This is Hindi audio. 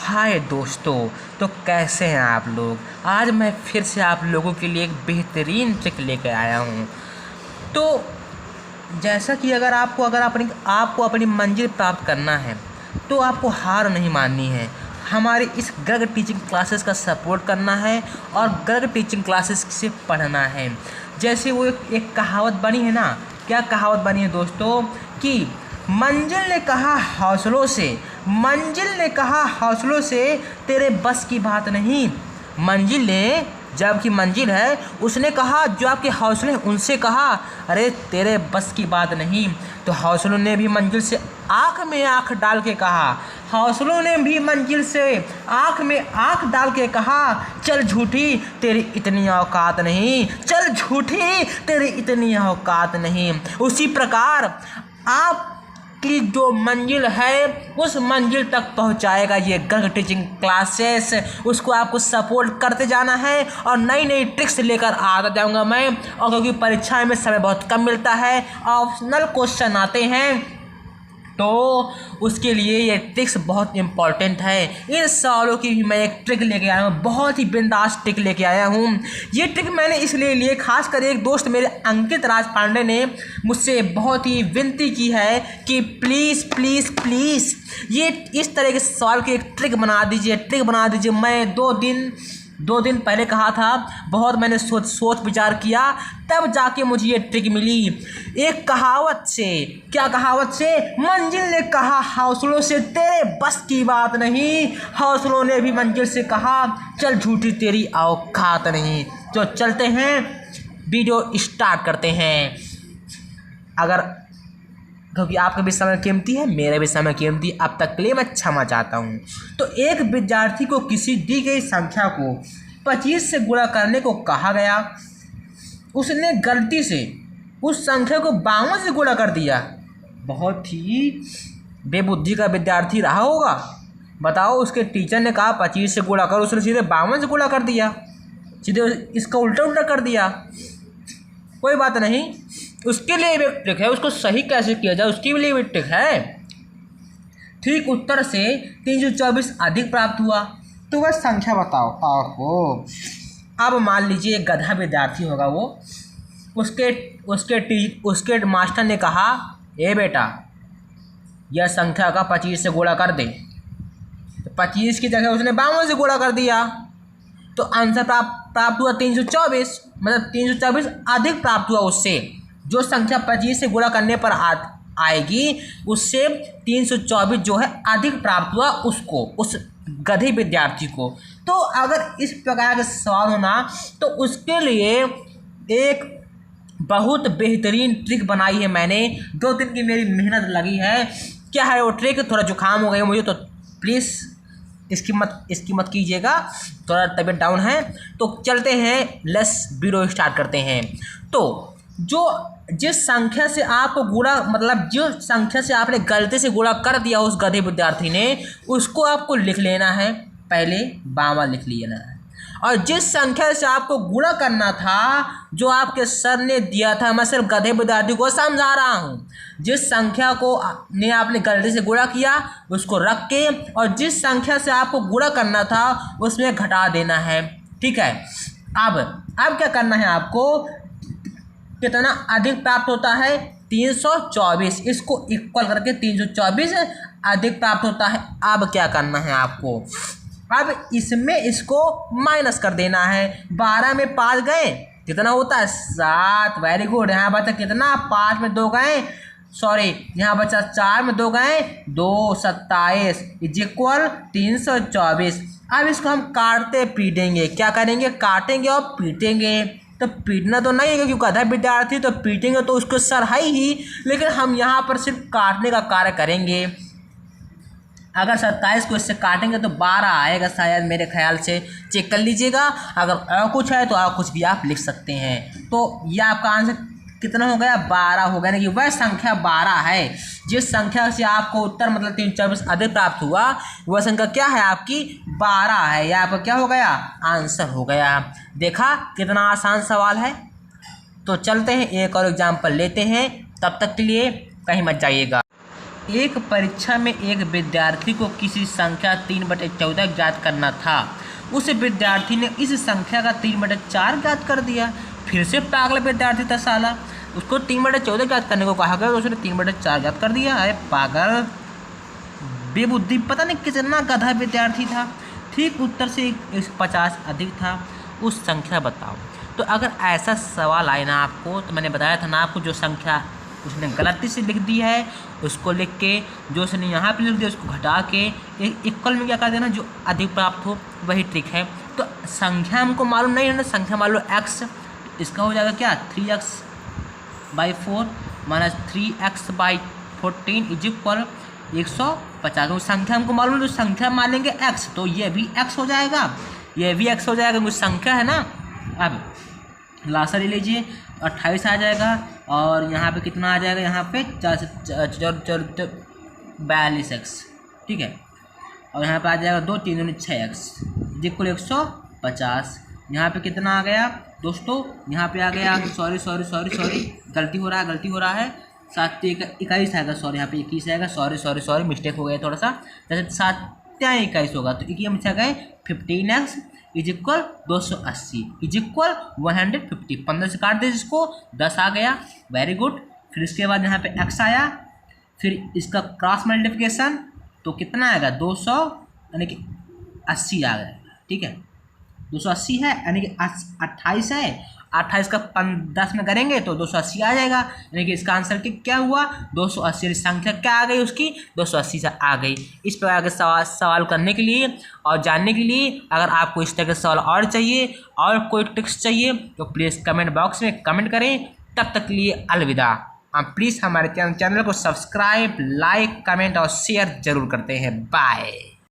हाय दोस्तों, तो कैसे हैं आप लोग। आज मैं फिर से आप लोगों के लिए एक बेहतरीन ट्रिक लेकर आया हूँ। तो जैसा कि अगर आपको अपनी मंजिल प्राप्त करना है तो आपको हार नहीं माननी है। हमारे इस गर्ग टीचिंग क्लासेस का सपोर्ट करना है और गर्ग टीचिंग क्लासेस से पढ़ना है। जैसे वो एक कहावत बनी है ना, क्या कहावत बनी है दोस्तों कि मंजिल ने कहा हौसलों से तेरे बस की बात नहीं। मंजिल ने, जबकि मंजिल है, उसने कहा जो आपके हौसले हैं उनसे कहा अरे तेरे बस की बात नहीं। तो हौसलों ने भी मंजिल से आँख में आँख डाल के कहा, हौसलों ने भी मंजिल से आँख में आँख डाल के कहा चल झूठी तेरी इतनी औकात नहीं, चल झूठी तेरी इतनी औकात नहीं। उसी प्रकार आप की जो मंजिल है उस मंजिल तक पहुंचाएगा ये गर्ग टीचिंग क्लासेस। उसको आपको सपोर्ट करते जाना है और नई नई ट्रिक्स लेकर आता जाऊंगा मैं। और क्योंकि परीक्षा में समय बहुत कम मिलता है, ऑप्शनल क्वेश्चन आते हैं, तो उसके लिए ये ट्रिक्स बहुत इंपॉर्टेंट है। इन सवालों की भी मैं एक ट्रिक लेके आया हूँ, बहुत ही बिंदास ट्रिक लेके आया हूँ। ये ट्रिक मैंने इसलिए लिए, खासकर एक दोस्त मेरे अंकित राज पांडे ने मुझसे बहुत ही विनती की है कि प्लीज़ प्लीज़ प्लीज़ ये इस तरह के सवाल की एक ट्रिक बना दीजिए। मैं दो दिन पहले कहा था, बहुत मैंने सोच विचार किया, तब जाके मुझे ये ट्रिक मिली। एक कहावत से, क्या कहावत से? मंजिल ने कहा हौसलों से तेरे बस की बात नहीं, हौसलों ने भी मंजिल से कहा चल झूठी तेरी औकात नहीं। तो चलते हैं, वीडियो स्टार्ट करते हैं। क्योंकि आपका भी समय कीमती है, मेरा भी समय कीमती, अब तक के लिए मैं क्षमा चाहता हूँ। तो एक विद्यार्थी को किसी दी गई संख्या को 25 से गुणा करने को कहा गया। उसने गलती से उस संख्या को 52 से गुणा कर दिया। बहुत ही बेबुद्धि का विद्यार्थी रहा होगा। बताओ, उसके टीचर ने कहा 25 से गुणा कर, उसने सीधे 52 से गुणा कर दिया, सीधे इसका उल्टा कर दिया। कोई बात नहीं, उसके लिए भी एक ट्रिक है, उसको सही कैसे किया जाए उसके लिए भी ट्रिक है। ठीक उत्तर से 324 अधिक प्राप्त हुआ तो वह संख्या बताओ। आहो, अब मान लीजिए एक गधा विद्यार्थी होगा, वो उसके मास्टर ने कहा ए बेटा यह संख्या का 25 से गुणा कर दे। तो 25 की जगह उसने 52 से गुणा कर दिया, तो आंसर प्राप्त हुआ 324। मतलब 324 अधिक प्राप्त हुआ उससे। जो संख्या 25 से गुणा करने पर आएगी उससे 324 जो है अधिक प्राप्त हुआ उसको, उस गधे विद्यार्थी को। तो अगर इस प्रकार के सवाल होना तो उसके लिए एक बहुत बेहतरीन ट्रिक बनाई है मैंने। 2 दिन की मेरी मेहनत लगी है। क्या है वो ट्रिक? थोड़ा जुकाम हो गया मुझे, तो प्लीज़ इसकी मत कीजिएगा, थोड़ा तबीयत डाउन है। तो चलते हैं, लेट्स वीडियो स्टार्ट करते हैं। तो जिस संख्या से आपको गुणा, मतलब जो संख्या से आपने गलती से गुणा कर दिया उस गधे विद्यार्थी ने, उसको आपको लिख लेना है। पहले 52 लिख लेना है। और जिस संख्या से आपको गुणा करना था, जो आपके सर ने दिया था, मैं सिर्फ गधे विद्यार्थी को समझा रहा हूँ, जिस संख्या को आपने गलती से गुणा किया उसको रख के, और जिस संख्या से आपको गुणा करना था उसमें घटा देना है। ठीक है। अब क्या करना है आपको? कितना अधिक प्राप्त होता है? 324। इसको इक्वल करके 324 अधिक प्राप्त होता है। अब क्या करना है आपको? अब इसमें इसको माइनस कर देना है। 12 में 5 गए, कितना होता है? 7। Very good. यहाँ बचा कितना? 5 में 2 गए, सॉरी यहाँ बचा 4 में 2 गए, 2, 27 इज इक्वल 324। अब इसको हम काटते पीटेंगे। क्या करेंगे? काटेंगे और पीटेंगे। तो पीटना तो नहीं है क्योंकि गधा विद्यार्थी, तो पीटेंगे तो उसको सर है ही, लेकिन हम यहाँ पर सिर्फ काटने का कार्य करेंगे। अगर 27 को इससे काटेंगे तो 12 आएगा शायद, मेरे ख्याल से। चेक कर लीजिएगा, अगर और कुछ है तो और कुछ भी आप लिख सकते हैं। तो यह आपका आंसर कितना हो गया? 12 हो गया। कि वह संख्या 12 है जिस संख्या से आपको उत्तर मतलब 324 अधिक प्राप्त हुआ, वह संख्या क्या है? आपकी 12 है। यह आपका क्या हो गया? आंसर हो गया। देखा कितना आसान सवाल है। तो चलते हैं, एक और एग्जाम्पल लेते हैं। तब तक के लिए कहीं मत जाइएगा। एक परीक्षा में एक विद्यार्थी को किसी संख्या 3/14 ज्ञात करना था। उस विद्यार्थी ने इस संख्या का 3/4 ज्ञात कर दिया। फिर से पागल विद्यार्थी था साला, उसको 3/14 ज्ञात करने को कहा गया तो उसने 3/4 ज्ञात कर दिया। अरे पागल बेबुद्धि, पता नहीं कितना गधा विद्यार्थी था। ठीक उत्तर से 50 अधिक था, उस संख्या बताओ। तो अगर ऐसा सवाल आए ना आपको, तो मैंने बताया था ना आपको, जो संख्या उसने गलती से लिख दी है उसको लिख के, जो उसने यहाँ पे लिख दिया उसको घटा के एक इक्वल में क्या कर देना, जो अधिक प्राप्त हो, वही ट्रिक है। तो संख्या हमको मालूम नहीं है ना, संख्या मान लो x, इसका हो जाएगा क्या 3x/4 minus 3x/14 is equal 150। संख्या हमको मालूम है, तो संख्या मान लेंगे x, तो ये भी x हो जाएगा, ये भी x हो जाएगा, क्योंकि संख्या है ना। अब लासा ले लीजिए, 28 आ जाएगा, और यहाँ पे कितना आ जाएगा, यहाँ पे 42x, ठीक है। और यहाँ पे आ जाएगा 2 3 दूनी 6x इक्वल 150। यहाँ पे कितना आ गया दोस्तों, यहाँ पे आ गया, सॉरी गलती हो रहा है 7×21 आएगा, सॉरी यहाँ पे 21 आएगा, सॉरी मिस्टेक हो गया थोड़ा सा, जैसे 7×21 होगा, तो एक हम गए 15x is equal 280 is equal 150। 15 से काट दे इसको, 10 आ गया, वेरी गुड। फिर इसके बाद यहाँ पे x आया, फिर इसका क्रॉस मल्टीप्लिकेशन, तो कितना आएगा 200 यानी कि 80 आ गया, ठीक है। 280 है यानी कि 28 है, 28 का 10 में करेंगे तो 280 आ जाएगा, यानी कि इसका आंसर क्या हुआ 280। संख्या क्या आ गई उसकी 280 से आ गई। इस प्रकार के सवाल करने के लिए और जानने के लिए, अगर आपको इस तरह के सवाल और चाहिए और कोई ट्रिक्स चाहिए तो प्लीज़ कमेंट बॉक्स में कमेंट करें। तब तक के लिए अलविदा। आप प्लीज़ हमारे चैनल को सब्सक्राइब, लाइक, कमेंट और शेयर जरूर करते हैं। बाय।